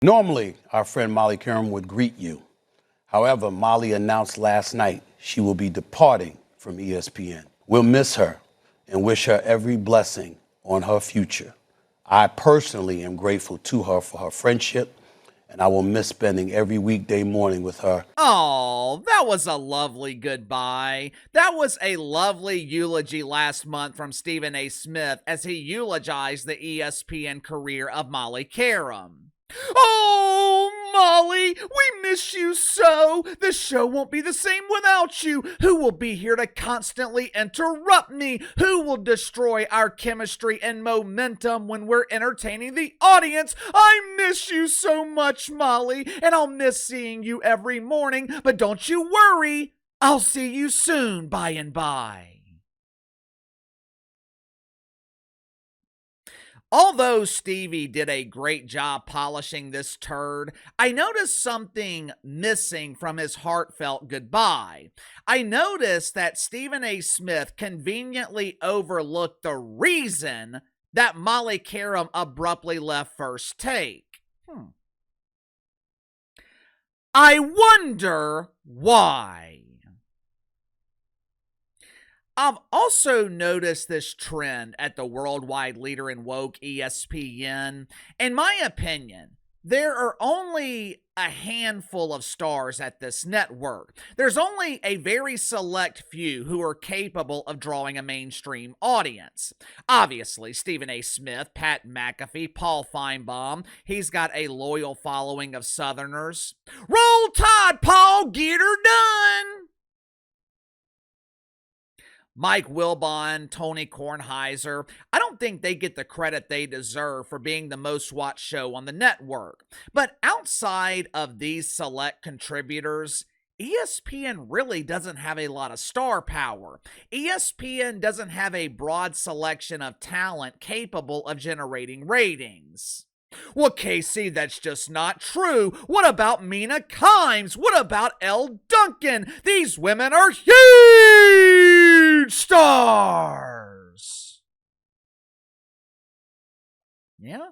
Normally, our friend Molly Qerim would greet you. However, Molly announced last night she will be departing from ESPN. We'll miss her and wish her every blessing on her future. I personally am grateful to her for her friendship, and I will miss spending every weekday morning with her. Oh, that was a lovely goodbye. That was a lovely eulogy last month from Stephen A. Smith as he eulogized the ESPN career of Molly Qerim. Oh, Molly, we miss you so. The show won't be the same without you. Who will be here to constantly interrupt me? Who will destroy our chemistry and momentum when we're entertaining the audience? I miss you so much, Molly, and I'll miss seeing you every morning. But don't you worry, I'll see you soon by and by. Although Stevie did a great job polishing this turd, I noticed something missing from his heartfelt goodbye. I noticed that Stephen A. Smith conveniently overlooked the reason that Molly Qerim abruptly left First Take. I wonder why. I've also noticed this trend at the worldwide leader in woke ESPN. In my opinion, there are only a handful of stars at this network. There's only a very select few who are capable of drawing a mainstream audience. Obviously, Stephen A. Smith, Pat McAfee, Paul Feinbaum, he's got a loyal following of Southerners. Roll Tide, Paul, get her done! Mike Wilbon, Tony Kornheiser, I don't think they get the credit they deserve for being the most watched show on the network. But outside of these select contributors, ESPN really doesn't have a lot of star power. ESPN doesn't have a broad selection of talent capable of generating ratings. Well, Casey, that's just not true. What about Mina Kimes? What about Elle Duncan? These women are huge stars. Yeah.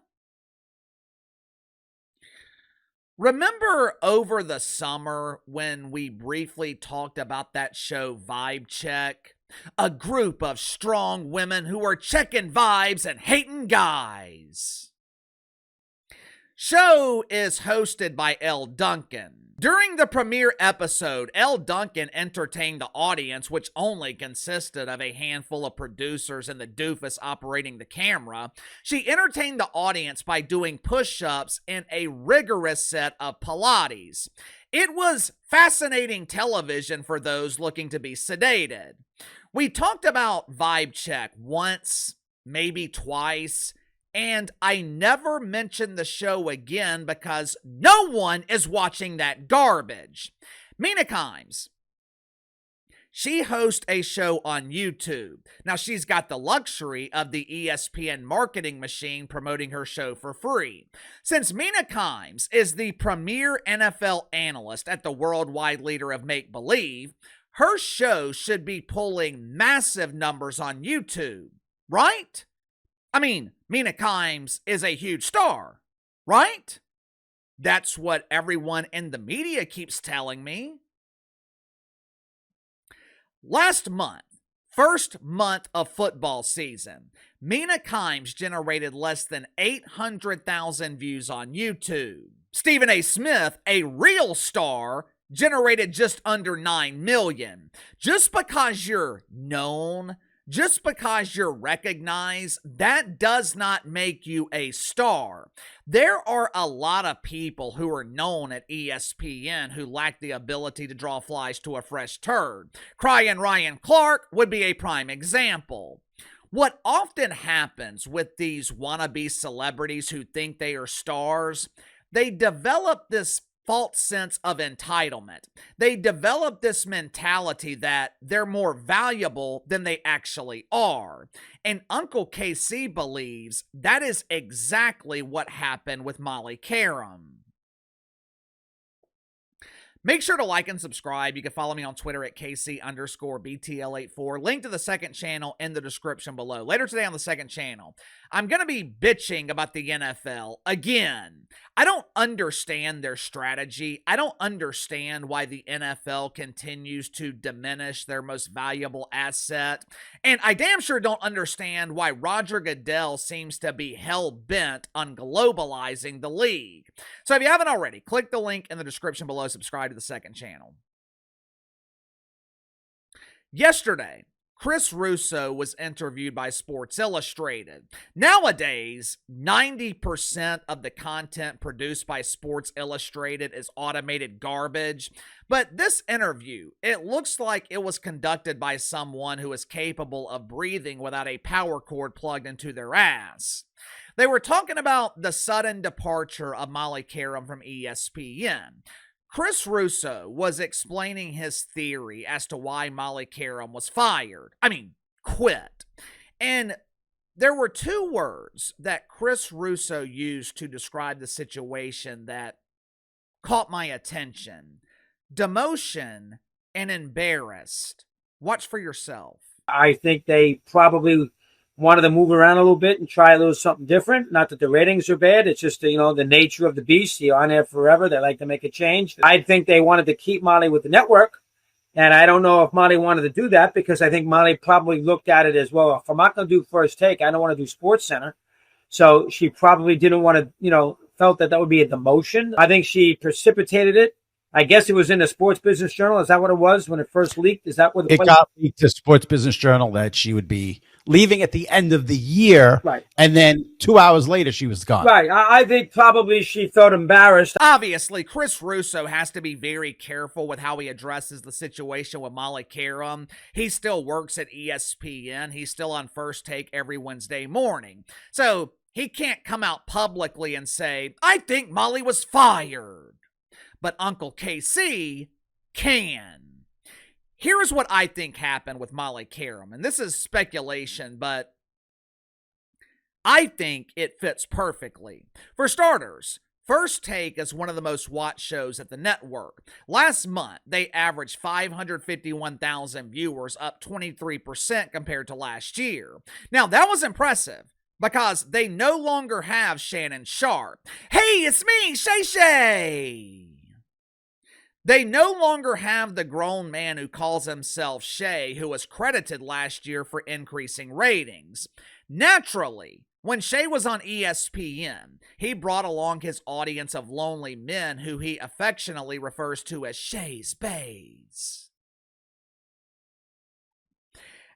Remember over the summer when we briefly talked about that show Vibe Check? A group of strong women who are checking vibes and hating guys. Show is hosted by Elle Duncan. During the premiere episode, Elle Duncan entertained the audience, which only consisted of a handful of producers and the doofus operating the camera. She entertained the audience by doing push-ups and a rigorous set of Pilates. It was fascinating television for those looking to be sedated. We talked about Vibe Check once, maybe twice, and I never mentioned the show again because no one is watching that garbage. Mina Kimes, she hosts a show on YouTube. Now, she's got the luxury of the ESPN marketing machine promoting her show for free. Since Mina Kimes is the premier NFL analyst at the worldwide leader of make-believe, her show should be pulling massive numbers on YouTube, right? I mean, Mina Kimes is a huge star, right? That's what everyone in the media keeps telling me. Last month, first month of football season, Mina Kimes generated less than 800,000 views on YouTube. Stephen A. Smith, a real star, generated just under 9 million. Just because you're known, just because you're recognized, that does not make you a star. There are a lot of people who are known at ESPN who lack the ability to draw flies to a fresh turd. Crying Ryan Clark would be a prime example. What often happens with these wannabe celebrities who think they are stars, they develop this false sense of entitlement. They develop this mentality that they're more valuable than they actually are. And Uncle KC believes that is exactly what happened with Molly Qerim. Make sure to like and subscribe. You can follow me on Twitter at KC_BTL84. Link to the second channel in the description below. Later today on the second channel, I'm going to be bitching about the NFL again. I don't understand their strategy. I don't understand why the NFL continues to diminish their most valuable asset. And I damn sure don't understand why Roger Goodell seems to be hell-bent on globalizing the league. So if you haven't already, click the link in the description below, subscribe to the second channel. Yesterday, Chris Russo was interviewed by Sports Illustrated. Nowadays, 90% of the content produced by Sports Illustrated is automated garbage. But this interview, it looks like it was conducted by someone who is capable of breathing without a power cord plugged into their ass. They were talking about the sudden departure of Molly Qerim from ESPN. Chris Russo was explaining his theory as to why Molly Qerim was fired. Quit. And there were two words that Chris Russo used to describe the situation that caught my attention: demotion and embarrassed. Watch for yourself. I think they probably wanted to move around a little bit and try a little something different. Not that the ratings are bad. It's just, the nature of the beast. You're on there forever. They like to make a change. I think they wanted to keep Molly with the network. And I don't know if Molly wanted to do that, because I think Molly probably looked at it as, well, if I'm not going to do First Take, I don't want to do Sports Center. So she probably didn't want to, felt that would be a demotion. I think she precipitated it. I guess it was in the Sports Business Journal. Is that what it was when it first leaked? Is that what it got leaked to Sports Business Journal that she would be leaving at the end of the year, right? And then 2 hours later, she was gone. Right. I think probably she felt embarrassed. Obviously, Chris Russo has to be very careful with how he addresses the situation with Molly Qerim. He still works at ESPN. He's still on First Take every Wednesday morning. So he can't come out publicly and say, I think Molly was fired. But Uncle KC can. Here's what I think happened with Molly Qerim, and this is speculation, but I think it fits perfectly. For starters, First Take is one of the most watched shows at the network. Last month, they averaged 551,000 viewers, up 23% compared to last year. Now, that was impressive, because they no longer have Shannon Sharpe. Hey, it's me, Shay Shay! They no longer have the grown man who calls himself Shay, who was credited last year for increasing ratings. Naturally, when Shay was on ESPN, he brought along his audience of lonely men who he affectionately refers to as Shay's Bays.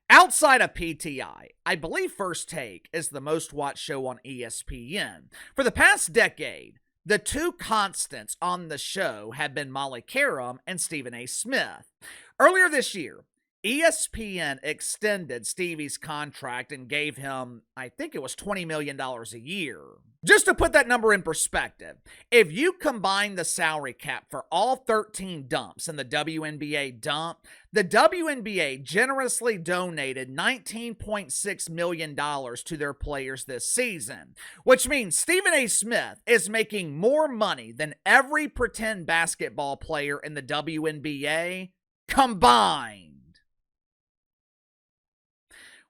Outside of PTI, I believe First Take is the most watched show on ESPN. For the past decade, the two constants on the show have been Molly Qerim and Stephen A. Smith. Earlier this year, ESPN extended Stevie's contract and gave him, I think it was $20 million a year. Just to put that number in perspective, if you combine the salary cap for all 13 dumps in the WNBA dump, the WNBA generously donated $19.6 million to their players this season, which means Stephen A. Smith is making more money than every pretend basketball player in the WNBA combined.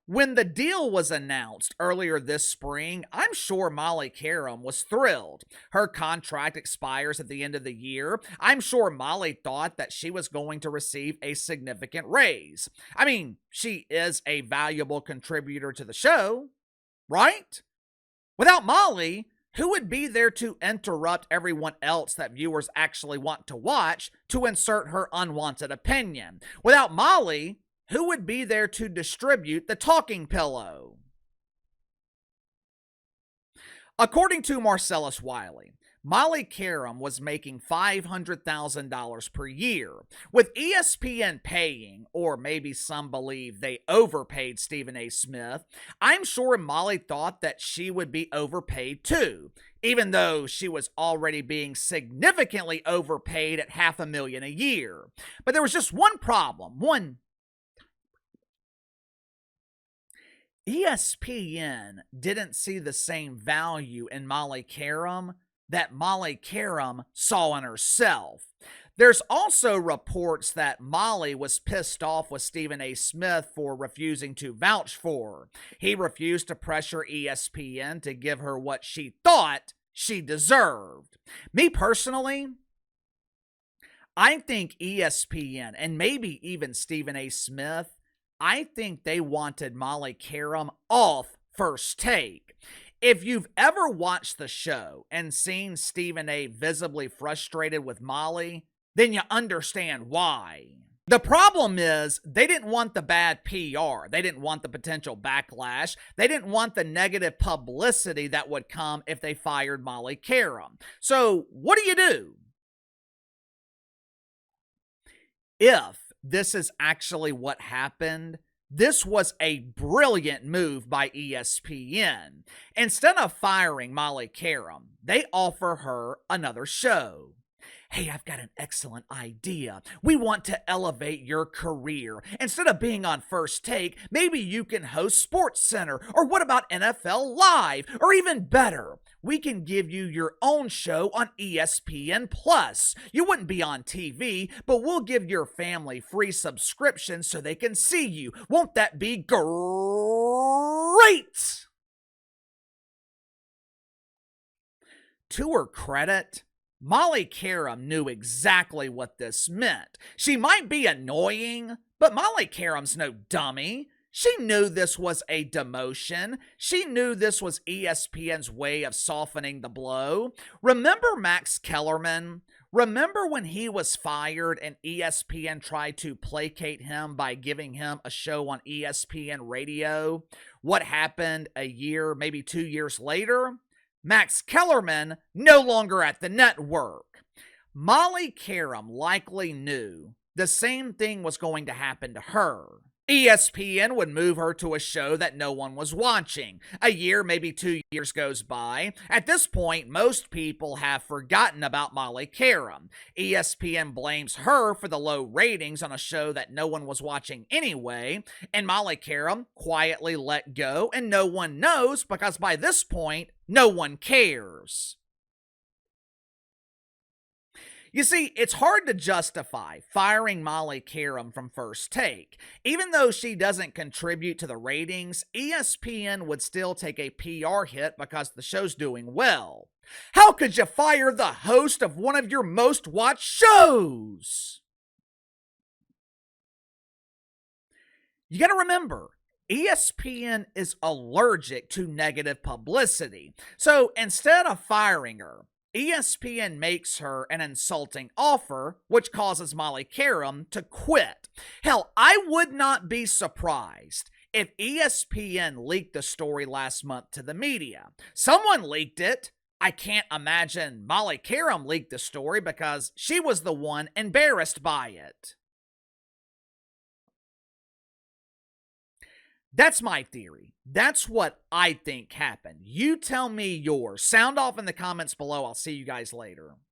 When the deal was announced earlier this spring, I'm sure Molly Qerim was thrilled. Her contract expires at the end of the year. I'm sure Molly thought that she was going to receive a significant raise. She is a valuable contributor to the show, right? Without Molly, who would be there to interrupt everyone else that viewers actually want to watch to insert her unwanted opinion? Without Molly, who would be there to distribute the talking pillow? According to Marcellus Wiley, Molly Qerim was making $500,000 per year, with ESPN paying, or maybe some believe they overpaid Stephen A. Smith. I'm sure Molly thought that she would be overpaid too, even though she was already being significantly overpaid at $500,000 a year. But there was just one problem, ESPN didn't see the same value in Molly Qerim that Molly Qerim saw in herself. There's also reports that Molly was pissed off with Stephen A. Smith for refusing to vouch for her. He refused to pressure ESPN to give her what she thought she deserved. Me personally, I think ESPN and maybe even Stephen A. Smith, I think they wanted Molly Qerim off First Take. If you've ever watched the show and seen Stephen A. visibly frustrated with Molly, then you understand why. The problem is they didn't want the bad PR. They didn't want the potential backlash. They didn't want the negative publicity that would come if they fired Molly Qerim. So what do? If this is actually what happened, this was a brilliant move by ESPN. Instead of firing Molly Qerim, they offer her another show. Hey, I've got an excellent idea. We want to elevate your career. Instead of being on First Take, maybe you can host SportsCenter. Or what about NFL Live? Or even better, we can give you your own show on ESPN Plus. You wouldn't be on TV, but we'll give your family free subscriptions so they can see you. Won't that be great? To her credit, Molly Qerim knew exactly what this meant. She might be annoying, but Molly Qerim's no dummy. She knew this was a demotion. She knew this was ESPN's way of softening the blow. Remember Max Kellerman? Remember when he was fired and ESPN tried to placate him by giving him a show on ESPN radio? What happened a year, maybe 2 years later? Max Kellerman no longer at the network. Molly Qerim likely knew the same thing was going to happen to her. ESPN would move her to a show that no one was watching. A year, maybe 2 years goes by. At this point, most people have forgotten about Molly Qerim. ESPN blames her for the low ratings on a show that no one was watching anyway, and Molly Qerim quietly let go, and no one knows because by this point, no one cares. You see, it's hard to justify firing Molly Qerim from First Take. Even though she doesn't contribute to the ratings, ESPN would still take a PR hit because the show's doing well. How could you fire the host of one of your most watched shows? You gotta remember, ESPN is allergic to negative publicity. So instead of firing her, ESPN makes her an insulting offer, which causes Molly Qerim to quit. Hell, I would not be surprised if ESPN leaked the story last month to the media. Someone leaked it. I can't imagine Molly Qerim leaked the story because she was the one embarrassed by it. That's my theory. That's what I think happened. You tell me yours. Sound off in the comments below. I'll see you guys later.